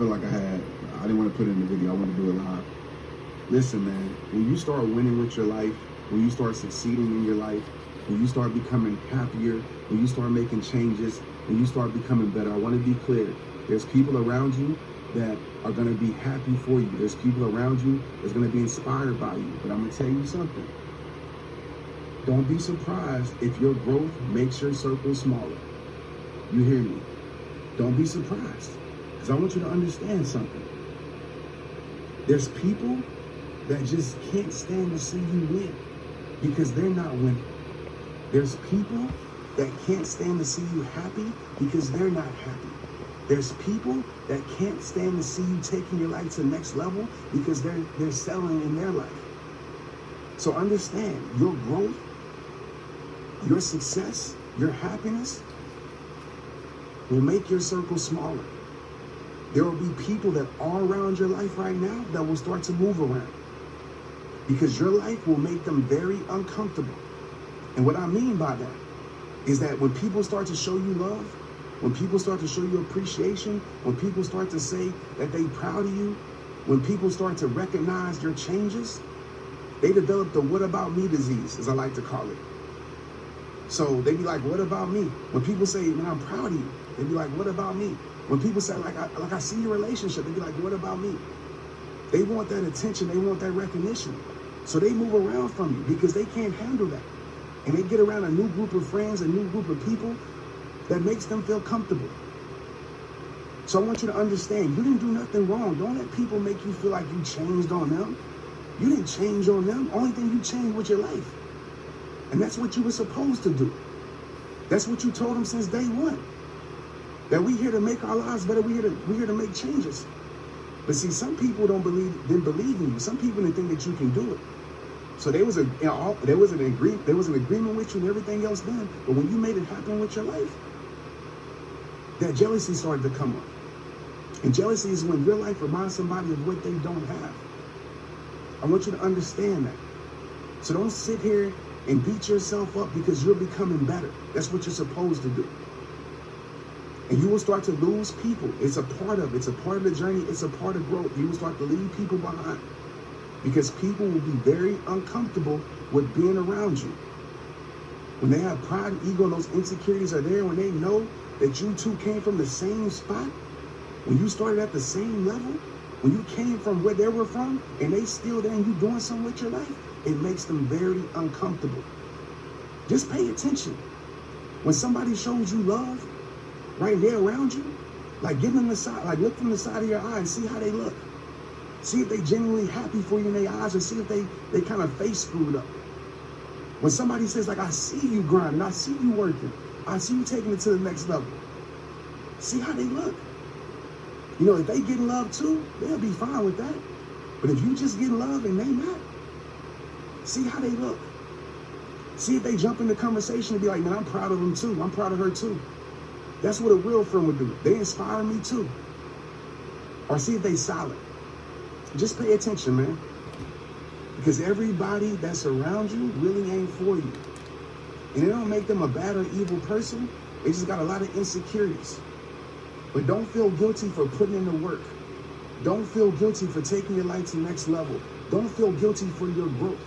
feel like I didn't want to put it in the video. I want to do it live. Listen, man, when you start winning with your life, when you start succeeding in your life, when you start becoming happier, when you start making changes, when you start becoming better, I want to be clear. There's people around you that are going to be happy for you. There's people around you that's going to be inspired by you. But I'm going to tell you something. Don't be surprised if your growth makes your circle smaller. You hear me? Don't be surprised. Because I want you to understand something. There's people that just can't stand to see you win because they're not winning. There's people that can't stand to see you happy because they're not happy. There's people that can't stand to see you taking your life to the next level because they're selling in their life. So understand, your growth, your success, your happiness will make your circle smaller. There will be people that are around your life right now that will start to move around because your life will make them very uncomfortable. And what I mean by that is that when people start to show you love, when people start to show you appreciation, when people start to say that they're proud of you, when people start to recognize your changes, they develop the what about me disease, as I like to call it. So they be like, what about me? When people say, man, I'm proud of you, they be like, what about me? When people say, I see your relationship, they be like, what about me? They want that attention, they want that recognition. So they move around from you because they can't handle that. And they get around a new group of friends, a new group of people that makes them feel comfortable. So I want you to understand, you didn't do nothing wrong. Don't let people make you feel like you changed on them. You didn't change on them. Only thing you changed was your life. And that's what you were supposed to do. That's what you told them since day one. That we're here to make our lives better. We're here to make changes. But see, some people didn't believe in you. Some people didn't think that you can do it. So there was an agreement with you and everything else done. But when you made it happen with your life, that jealousy started to come up. And jealousy is when your life reminds somebody of what they don't have. I want you to understand that. So don't sit here and beat yourself up because you're becoming better. That's what you're supposed to do. And you will start to lose people. It's a part of the journey. It's a part of growth. You will start to leave people behind because people will be very uncomfortable with being around you. When they have pride and ego and those insecurities are there, when they know that you two came from the same spot, when you started at the same level, when you came from where they were from, and they still there and you doing something with your life, it makes them very uncomfortable. Just pay attention. When somebody shows you love, right there around you, like give them the side, like look from the side of your eye and see how they look. See if they genuinely happy for you in their eyes, or see if they kind of face screwed up. When somebody says, like, I see you grinding, I see you working, I see you taking it to the next level. See how they look. You know, if they get love too, they'll be fine with that. But if you just get love and they not, see how they look. See if they jump in the conversation and be like, man, I'm proud of them too. I'm proud of her too. That's what a real friend would do. They inspire me too. Or see if they solid. Just pay attention, man. Because everybody that's around you really ain't for you. And it don't make them a bad or evil person. They just got a lot of insecurities. But don't feel guilty for putting in the work. Don't feel guilty for taking your life to the next level. Don't feel guilty for your growth.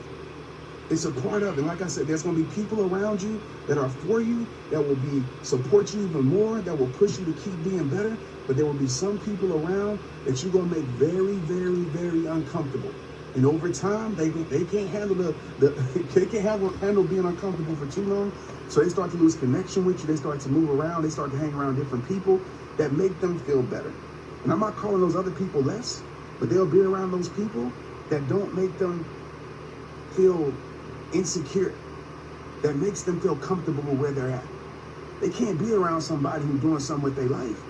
It's a part of it. And like I said, there's going to be people around you that are for you, that will support you even more, that will push you to keep being better. But there will be some people around that you're going to make very, very, very uncomfortable. And over time, they can't handle they can't handle being uncomfortable for too long. So they start to lose connection with you. They start to move around. They start to hang around different people that make them feel better. And I'm not calling those other people less, but they'll be around those people that don't make them feel insecure, that makes them feel comfortable with where they're at. They can't be around somebody who's doing something with their life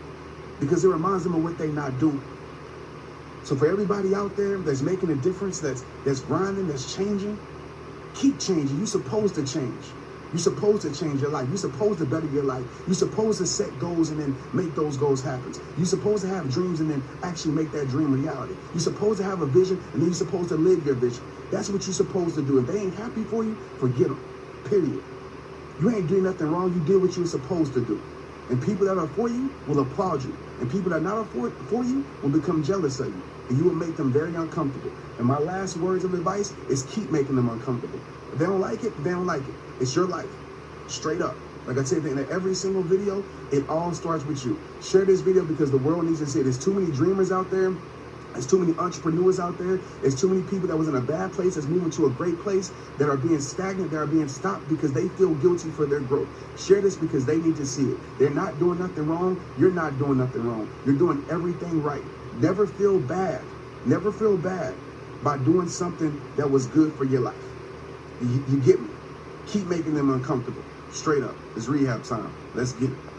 because it reminds them of what they're not doing. So for everybody out there that's making a difference, that's grinding, that's changing, keep changing. You're supposed to change. You're supposed to change your life. You're supposed to better your life. You're supposed to set goals and then make those goals happen. You're supposed to have dreams and then actually make that dream reality. You're supposed to have a vision and then you're supposed to live your vision. That's what you're supposed to do. If they ain't happy for you, forget them. Period. You ain't doing nothing wrong. You did what you were supposed to do. And people that are for you will applaud you. And people that are not for you will become jealous of you. And you will make them very uncomfortable. And my last words of advice is keep making them uncomfortable. If they don't like it, they don't like it. It's your life. Straight up. Like I said in every single video, it all starts with you. Share this video because the world needs to see it. There's too many dreamers out there. There's too many entrepreneurs out there. There's too many people that was in a bad place that's moving to a great place that are being stagnant, that are being stopped because they feel guilty for their growth. Share this because they need to see it. They're not doing nothing wrong. You're not doing nothing wrong. You're doing everything right. Never feel bad. Never feel bad by doing something that was good for your life. You get me? Keep making them uncomfortable. Straight up. It's rehab time. Let's get it.